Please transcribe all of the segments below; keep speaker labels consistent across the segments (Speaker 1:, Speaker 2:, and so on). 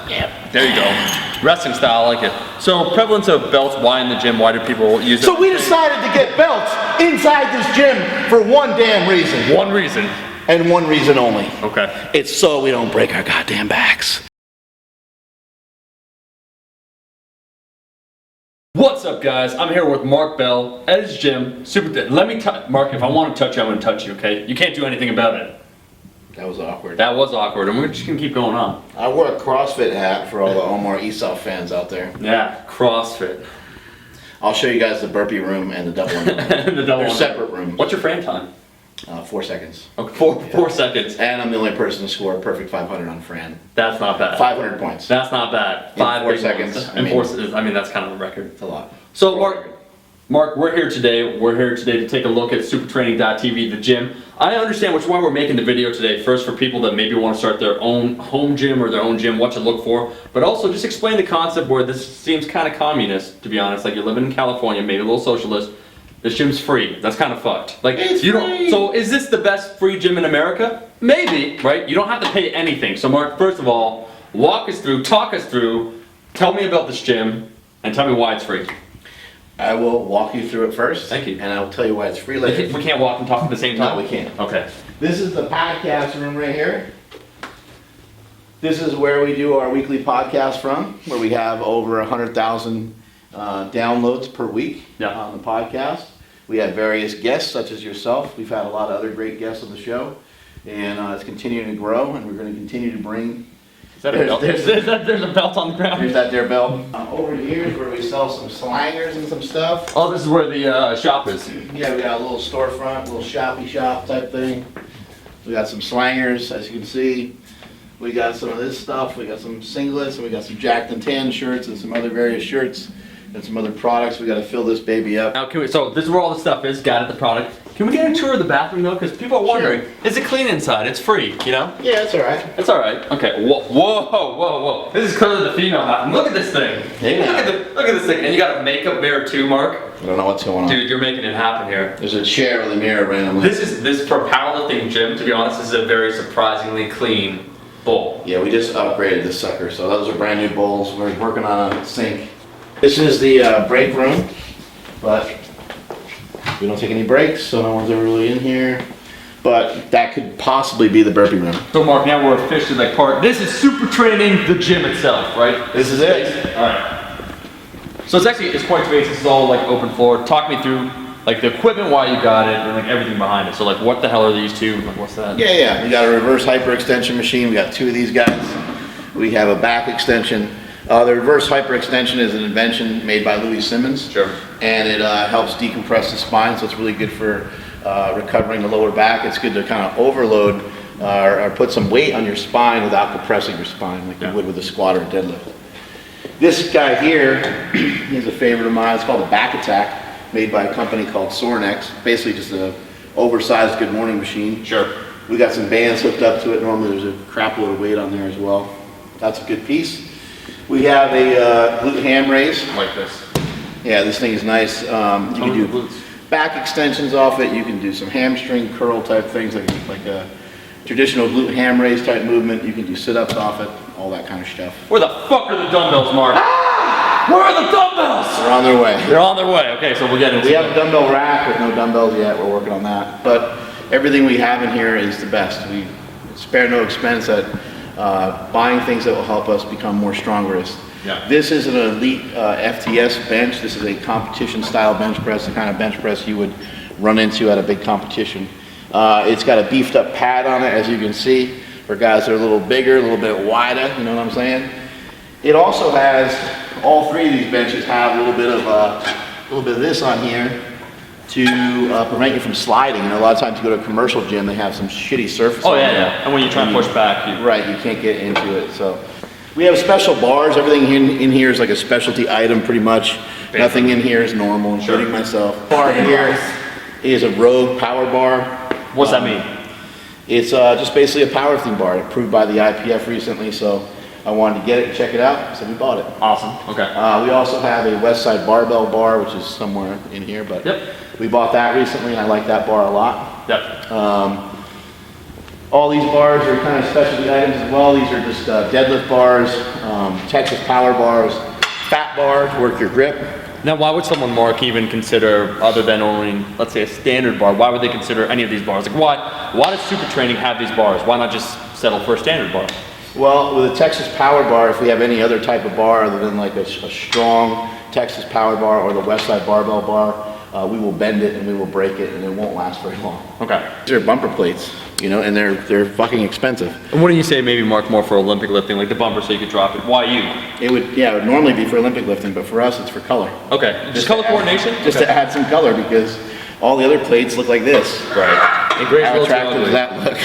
Speaker 1: Yeah. There you go. Wrestling style, I like it. So prevalence of belts, why in the gym? Why do people use it?
Speaker 2: So we decided to get belts inside this gym for one damn reason.
Speaker 1: One reason.
Speaker 2: And one reason only.
Speaker 1: Okay.
Speaker 2: It's so we don't break our goddamn backs.
Speaker 1: What's up, guys? I'm here with Mark Bell at his gym. Let me Mark, if I want to touch you, I'm going to touch you, okay? You can't do anything about it.
Speaker 2: That was awkward.
Speaker 1: That was awkward, and we're just going to keep going on.
Speaker 2: I wore a CrossFit hat for all the Omar Esau fans out there.
Speaker 1: Yeah, CrossFit.
Speaker 2: I'll show you guys the Burpee Room and the double one. They're separate rooms.
Speaker 1: What's your frame time?
Speaker 2: 4 seconds.
Speaker 1: Okay, four seconds.
Speaker 2: And I'm the only person to score a perfect 500 on Fran.
Speaker 1: That's not bad.
Speaker 2: 500 points.
Speaker 1: That's not bad.
Speaker 2: In 4 seconds.
Speaker 1: I mean, that's kind of a record.
Speaker 2: It's a lot.
Speaker 1: So, Mark, we're here today. We're here today to take a look at supertraining.tv, the gym. I understand which why we're making the video today. First, for people that maybe want to start their own home gym or their own gym, what to look for. But also, just explain the concept where this seems kind of communist, to be honest. Like you're living in California, maybe a little socialist. This gym's free. That's kind of fucked. Like
Speaker 2: it's
Speaker 1: you
Speaker 2: free.
Speaker 1: don't. So is this the best free gym in America? Maybe, right? You don't have to pay anything. So Mark, first of all, walk us through, talk us through, tell me about this gym, and tell me why it's free.
Speaker 2: I will walk you through it first.
Speaker 1: Thank you.
Speaker 2: And I will tell you why it's free later.
Speaker 1: We can't walk and talk at the same time?
Speaker 2: No, we can't.
Speaker 1: Okay.
Speaker 2: This is the podcast room right here. This is where we do our weekly podcast from, where we have over 100,000 downloads per week on the podcast. We have various guests, such as yourself. We've had a lot of other great guests on the show, and it's continuing to grow, and we're going to continue to bring...
Speaker 1: Is that a belt? There's a belt on the ground.
Speaker 2: There's that there belt. Over here is where we sell some slangers and some stuff.
Speaker 1: Oh, this is where the shop is.
Speaker 2: Yeah, we got a little storefront, a little shoppy shop type thing. We got some slangers, as you can see. We got some of this stuff. We got some singlets, and we got some Jacked and Tan shirts and some other various shirts and some other products. We got to fill this baby up.
Speaker 1: Now, so this is where all the stuff is. Got it, the product. Can we get a tour of the bathroom though? Because people are wondering, is it clean inside? It's free, you know?
Speaker 2: Yeah, it's all right.
Speaker 1: It's all right. Okay. Whoa. This is clearly the female bathroom. Look at this thing.
Speaker 2: Yeah.
Speaker 1: Look at this thing. And you got a makeup mirror too, Mark.
Speaker 2: I don't know what's going on.
Speaker 1: Dude, you're making it happen here.
Speaker 2: There's a chair with a mirror randomly.
Speaker 1: This for powerlifting gym. To be honest, this is a very surprisingly clean bowl.
Speaker 2: Yeah, we just upgraded this sucker, so those are brand new bowls. We're working on a sink. This is the break room, but we don't take any breaks, so no one's ever really in here. But that could possibly be the burpee room.
Speaker 1: So Mark, now we're officially like part. This is super training the gym itself, right?
Speaker 2: This is it.
Speaker 1: All right. So it's quite space. This is all like open floor. Talk me through like the equipment, why you got it, and like everything behind it. So like, what the hell are these two? Like, what's that?
Speaker 2: Yeah. We got a reverse hyperextension machine. We got 2 of these guys. We have a back extension. The reverse hyperextension is an invention made by Louis Simmons.
Speaker 1: Sure.
Speaker 2: And it helps decompress the spine, so it's really good for recovering the lower back. It's good to kind of overload or put some weight on your spine without compressing your spine like you would with a squat or a deadlift. This guy here is a favorite of mine. It's called a Back Attack, made by a company called Sornex. Basically just an oversized good morning machine.
Speaker 1: Sure.
Speaker 2: We got some bands hooked up to it. Normally there's a crap load of weight on there as well. That's a good piece. We have a glute ham raise.
Speaker 1: Like this.
Speaker 2: Yeah, this thing is nice. You can do back extensions off it. You can do some hamstring curl type things like a traditional glute ham raise type movement. You can do sit-ups off it, all that kind of stuff.
Speaker 1: Where the fuck are the dumbbells, Mark? Where are the dumbbells?
Speaker 2: They're on their way.
Speaker 1: They're on their way. Okay, so we'll get into
Speaker 2: We have a dumbbell rack with no dumbbells yet. We're working on that. But everything we have in here is the best. We spare no expense at buying things that will help us become more strongest.
Speaker 1: Yeah.
Speaker 2: This is an elite FTS bench. This is a competition style bench press, the kind of bench press you would run into at a big competition. It's got a beefed up pad on it, as you can see, for guys that are a little bigger, a little bit wider, you know what I'm saying? It also has, all 3 of these benches have a little bit of this on here to prevent you from sliding. You know, a lot of times you go to a commercial gym, they have some shitty surface.
Speaker 1: Oh yeah. And when you try and push back,
Speaker 2: right, you can't get into it. So we have special bars. Everything in here is like a specialty item, pretty much. Nothing in here is normal, including myself. Bar here is a Rogue power bar.
Speaker 1: What's that mean?
Speaker 2: It's just basically a powerlifting bar, approved by the IPF recently. So I wanted to get it and check it out, so we bought it.
Speaker 1: Awesome. Okay.
Speaker 2: We also have a Westside barbell bar, which is somewhere in here, but we bought that recently, and I like that bar a lot.
Speaker 1: Yep.
Speaker 2: All these bars are kind of specialty items as well. These are just deadlift bars. Texas power bars, fat bar to work your grip.
Speaker 1: Now, why would someone, Mark, even consider, other than owning, let's say, a standard bar, why would they consider any of these bars? Like, why does Super Training have these bars? Why not just settle for a standard bar?
Speaker 2: Well, with a Texas power bar, if we have any other type of bar other than like a strong Texas power bar or the Westside barbell bar, we will bend it and we will break it and it won't last very long.
Speaker 1: Okay.
Speaker 2: These are bumper plates, you know, and they're fucking expensive.
Speaker 1: And what do you say, maybe, Mark, more for Olympic lifting, like the bumper so you could drop it? Why you?
Speaker 2: It would normally be for Olympic lifting, but for us it's for color.
Speaker 1: Okay. Just color coordination?
Speaker 2: Just to add some color, because all the other plates look like this.
Speaker 1: Right. And Grace
Speaker 2: How
Speaker 1: Wilson
Speaker 2: attractive
Speaker 1: ugly.
Speaker 2: does that look?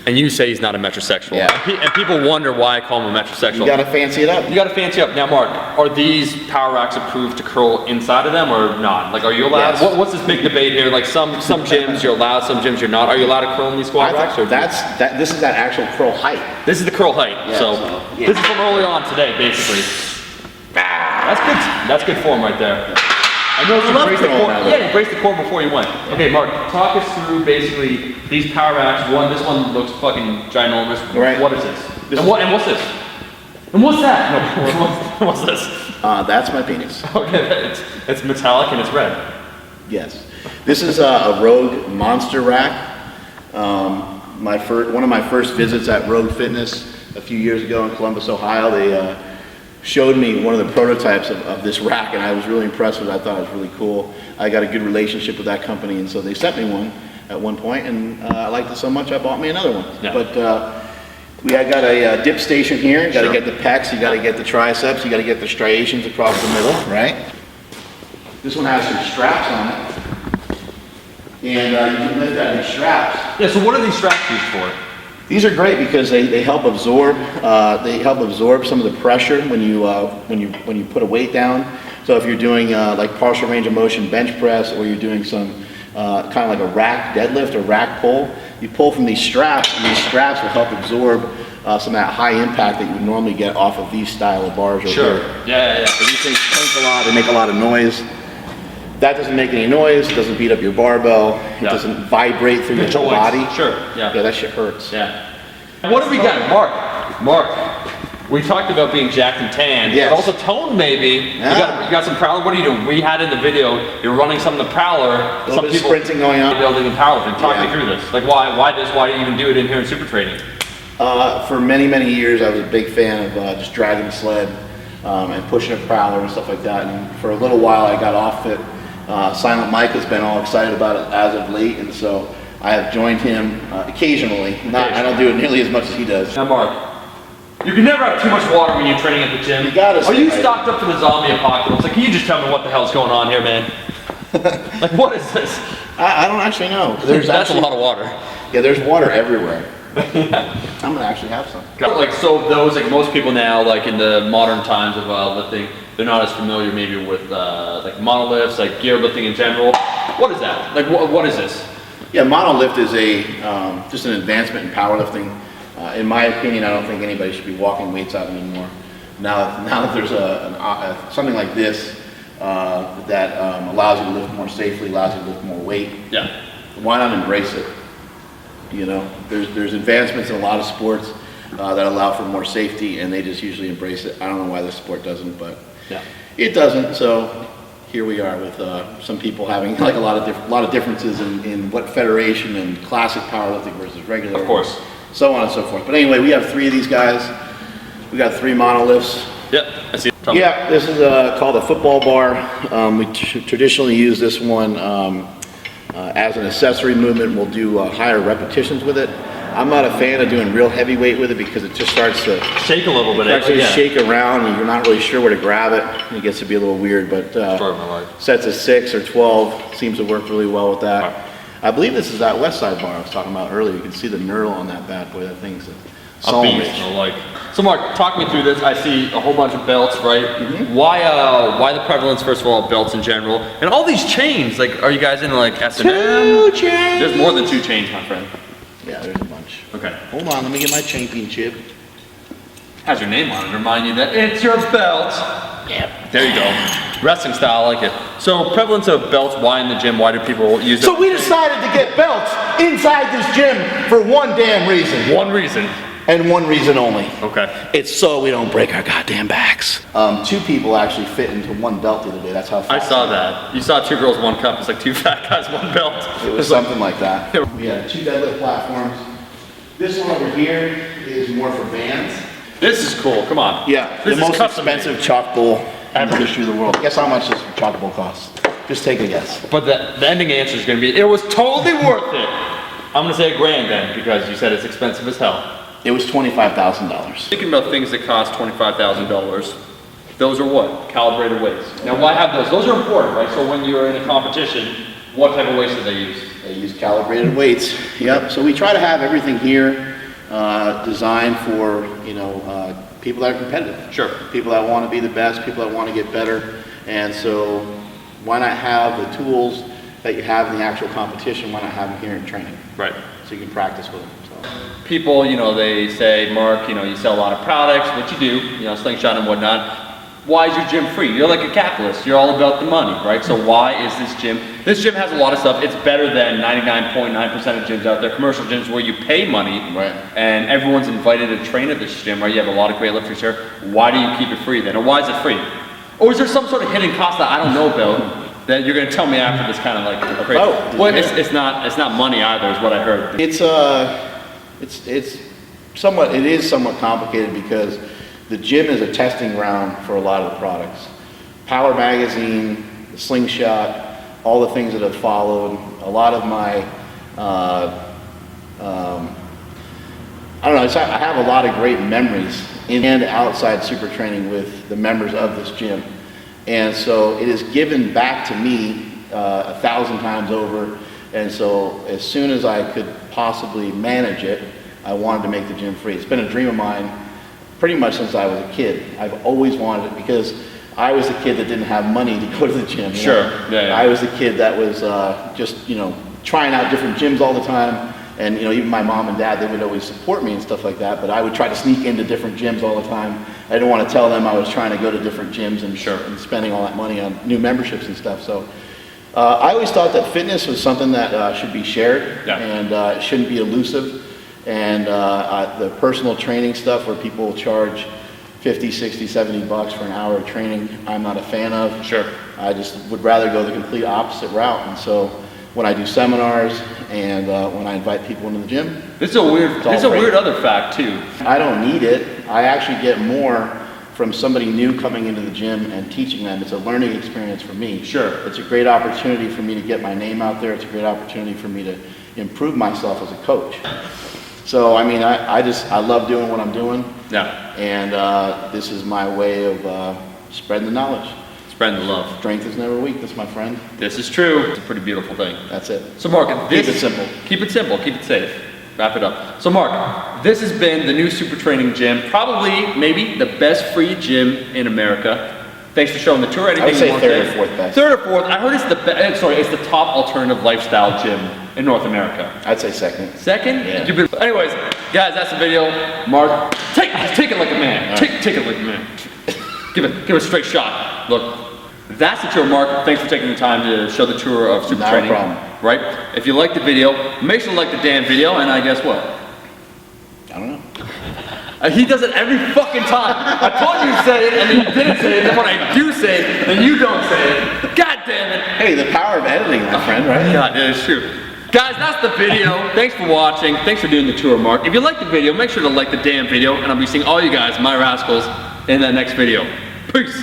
Speaker 1: And you say he's not a metrosexual.
Speaker 2: Yeah.
Speaker 1: And people wonder why I call him a metrosexual.
Speaker 2: You gotta fancy it up.
Speaker 1: You gotta fancy up. Now, Mark, are these power racks approved to curl inside of them or not? Like, are you allowed?
Speaker 2: Yes.
Speaker 1: What's this big debate here? Like, some gyms you're allowed, some gyms you're not. Are you allowed to curl in these squat racks? Or
Speaker 2: This is that actual curl height.
Speaker 1: This is the curl height.
Speaker 2: Yeah,
Speaker 1: This is from early on today, basically. That's good. That's good form right there. I know you braced the core. Yeah, you braced the core before you went. Okay, Mark, talk us through basically these power racks. This one looks fucking ginormous.
Speaker 2: Right.
Speaker 1: What is this? And what's this? And what's that? No, what's this?
Speaker 2: That's my penis.
Speaker 1: Okay, it's metallic and it's red.
Speaker 2: Yes. This is a Rogue Monster rack. One of my first visits at Rogue Fitness a few years ago in Columbus, Ohio, they showed me one of the prototypes of this rack, and I was really impressed with it. I thought it was really cool. I got a good relationship with that company, and so they sent me one at one point, and I liked it so much I bought me another one.
Speaker 1: Yeah.
Speaker 2: But I got a dip station here. You got to
Speaker 1: Sure.
Speaker 2: get the pecs, you got to get the triceps, you got to get the striations across the middle, right? This one has some straps on it, and you can lift out these straps.
Speaker 1: Yeah. So what are these straps used for?
Speaker 2: These are great because they help absorb some of the pressure when you put a weight down. So if you're doing like partial range of motion bench press, or you're doing some kind of like a rack deadlift or rack pull, you pull from these straps, and these straps will help absorb some of that high impact that you would normally get off of these style of bars right
Speaker 1: Sure.
Speaker 2: here.
Speaker 1: Yeah.
Speaker 2: So these things clink a lot, they make a lot of noise. That doesn't make any noise, it doesn't beat up your barbell, it
Speaker 1: Yeah.
Speaker 2: doesn't vibrate through your whole body.
Speaker 1: Sure. Yeah.
Speaker 2: Yeah, that shit hurts.
Speaker 1: Yeah. What do we got, Mark? We talked about being jacked and tan,
Speaker 2: Yes.
Speaker 1: but also toned maybe.
Speaker 2: Yeah.
Speaker 1: You got some prowler. What are you doing? We had in the video, you're running some of the prowler.
Speaker 2: A little
Speaker 1: Some
Speaker 2: bit of
Speaker 1: people
Speaker 2: sprinting going on.
Speaker 1: building and powerlifting. Talk me
Speaker 2: Yeah.
Speaker 1: through this. Like why this? Why do you even do it in here in Super Training?
Speaker 2: For many years, I was a big fan of just dragging a sled and pushing a prowler and stuff like that. And for a little while, I got off it. Silent Mike has been all excited about it as of late, and so I have joined him occasionally. I don't do it nearly as much as he does.
Speaker 1: Now, Mark, you can never have too much water when you're training at the gym.
Speaker 2: You gotta
Speaker 1: Are you
Speaker 2: stay
Speaker 1: stocked up for the zombie apocalypse? Like, can you just tell me what the hell's going on here, man? Like, what is this?
Speaker 2: I don't actually know. There's
Speaker 1: That's
Speaker 2: actually,
Speaker 1: a lot of water.
Speaker 2: Yeah, there's water everywhere. I'm gonna actually have some.
Speaker 1: Like, so those, like most people now, like in the modern times of lifting, they're not as familiar maybe with like monolifts, like gear lifting in general. What is that? Like, what is this?
Speaker 2: Yeah, monolift is just an advancement in powerlifting. In my opinion, I don't think anybody should be walking weights out anymore. Now that there's something like this that allows you to lift more safely, allows you to lift more weight,
Speaker 1: Yeah.
Speaker 2: why not embrace it? You know, there's advancements in a lot of sports that allow for more safety, and they just usually embrace it. I don't know why this sport doesn't, but
Speaker 1: Yeah.
Speaker 2: it doesn't. So here we are with some people having like a lot of differences in what federation and classic powerlifting versus regular.
Speaker 1: Of course.
Speaker 2: So on and so forth. But anyway, we have 3 of these guys. We got 3 monolifts.
Speaker 1: Yep. I see. Tell me.
Speaker 2: Yeah, this is called a football bar. We traditionally use this one as an accessory movement. We'll do higher repetitions with it. I'm not a fan of doing real heavy weight with it because it just starts to
Speaker 1: Shake a little bit.
Speaker 2: actually
Speaker 1: Yeah.
Speaker 2: shake around and you're not really sure where to grab it. It gets to be a little weird, but
Speaker 1: Story of my life.
Speaker 2: sets of 6 or 12 seems to work really well with that.
Speaker 1: Right.
Speaker 2: I believe this is that Westside Bar I was talking about earlier. You can see the knurl on that bad boy. That thing's
Speaker 1: A beast, I like. So Mark, talk me through this. I see a whole bunch of belts, right?
Speaker 2: Mm-hmm.
Speaker 1: Why the prevalence, first of all, of belts in general, and all these chains? Like, are you guys into like S&M?
Speaker 2: 2 chains.
Speaker 1: There's more than 2 chains, my friend.
Speaker 2: Yeah, there's a bunch.
Speaker 1: Okay.
Speaker 2: Hold on, let me get my championship.
Speaker 1: Has your name on it to remind you that it's your belt.
Speaker 2: Yep.
Speaker 1: There you go. Wrestling style, I like it. So prevalence of belts, why in the gym? Why do people use it?
Speaker 2: So we decided to get belts inside this gym for one damn reason.
Speaker 1: One reason.
Speaker 2: And one reason only.
Speaker 1: Okay.
Speaker 2: It's so we don't break our goddamn backs. 2 people actually fit into one belt the other day. That's how fast
Speaker 1: I saw that. You saw 2 girls, 1 cup. It's like 2 fat guys, 1 belt.
Speaker 2: it was something like that. We have 2 deadlift platforms. This one over here is more for bands.
Speaker 1: This is cool. Come on.
Speaker 2: Yeah,
Speaker 1: This
Speaker 2: the
Speaker 1: is
Speaker 2: most
Speaker 1: custom
Speaker 2: expensive chalk bowl in the history of the world. Guess how much this chalk bowl costs? Just take a guess.
Speaker 1: But the ending answer is going to be, it was totally worth it. I'm going to say $1,000 then, because you said it's expensive as hell.
Speaker 2: It was $25,000.
Speaker 1: Thinking about things that cost $25,000, those are what? Calibrated weights. Now, why have those? Those are important, right? So when you're in a competition, what type of weights do they use?
Speaker 2: They use calibrated weights. Yep. So we try to have everything here designed for, you know, people that are competitive.
Speaker 1: Sure.
Speaker 2: People that want to be the best, people that want to get better. And so why not have the tools that you have in the actual competition, why not have them here in training?
Speaker 1: Right.
Speaker 2: So you can practice with them. So.
Speaker 1: People, you know, they say, Mark, you know, you sell a lot of products, what you do, you know, slingshot and whatnot. Why is your gym free? You're like a capitalist. You're all about the money, right? So why is this gym? This gym has a lot of stuff. It's better than 99.9% of gyms out there. Commercial gyms where you pay money,
Speaker 2: Right.
Speaker 1: and everyone's invited to train at this gym, right? You have a lot of great lifters here. Why do you keep it free then? Or why is it free? Or is there some sort of hidden cost that I don't know about that you're going to tell me after this kind of like crazy? Well, it's not money either, is what I heard.
Speaker 2: It is somewhat complicated because the gym is a testing ground for a lot of the products. Power Magazine, the Slingshot, all the things that have followed, a lot of my, I don't know, I have a lot of great memories in and outside super training with the members of this gym. And so it is given back to me 1,000 times over. And so as soon as I could possibly manage it, I wanted to make the gym free. It's been a dream of mine pretty much since I was a kid. I've always wanted it because I was the kid that didn't have money to go to the gym.
Speaker 1: Sure.
Speaker 2: Yeah. I was the kid that was just, you know, trying out different gyms all the time. And, you know, even my mom and dad, they would always support me and stuff like that. But I would try to sneak into different gyms all the time. I didn't want to tell them I was trying to go to different gyms and, and spending all that money on new memberships and stuff. So I always thought that fitness was something that should be shared and it shouldn't be elusive. And the personal training stuff where people charge 50, 60, 70 bucks for an hour of training, I'm not a fan of.
Speaker 1: Sure.
Speaker 2: I just would rather go the complete opposite route. And so when I do seminars and when I invite people into the gym,
Speaker 1: This is a weird other fact too.
Speaker 2: I don't need it. I actually get more from somebody new coming into the gym and teaching them. It's a learning experience for me.
Speaker 1: Sure.
Speaker 2: It's a great opportunity for me to get my name out there. It's a great opportunity for me to improve myself as a coach. So, I mean, I love doing what I'm doing.
Speaker 1: Yeah.
Speaker 2: And this is my way of spreading the knowledge.
Speaker 1: Spreading the love.
Speaker 2: Strength is never weakness, my friend.
Speaker 1: This is true. It's a pretty beautiful thing.
Speaker 2: That's it.
Speaker 1: So Mark,
Speaker 2: Keep it simple.
Speaker 1: Keep it simple, keep it safe. Wrap it up. So Mark, this has been the new Super Training Gym, probably, maybe the best free gym in America. Thanks for showing the tour. Anything
Speaker 2: I would say
Speaker 1: you want to
Speaker 2: third or fourth best.
Speaker 1: Third or fourth. I heard it's the top alternative lifestyle gym in North America.
Speaker 2: I'd say second.
Speaker 1: Second?
Speaker 2: Yeah.
Speaker 1: Anyways, guys, that's the video. Mark, take it like a man. Right. Take it like a man. give it a straight shot. Look, that's the tour, Mark. Thanks for taking the time to show the tour of Super Training.
Speaker 2: No problem.
Speaker 1: Right? If you liked the video, make sure to like the damn video, and I guess what?
Speaker 2: I don't know.
Speaker 1: He does it every fucking time. I told you to say it, and then you didn't say it, and then when I do say it, then you don't say it. God damn it.
Speaker 2: Hey, the power of editing, my friend, right?
Speaker 1: God, that is true. Guys, that's the video. Thanks for watching. Thanks for doing the tour, Mark. If you like the video, make sure to like the damn video, and I'll be seeing all you guys, my rascals, in that next video. Peace.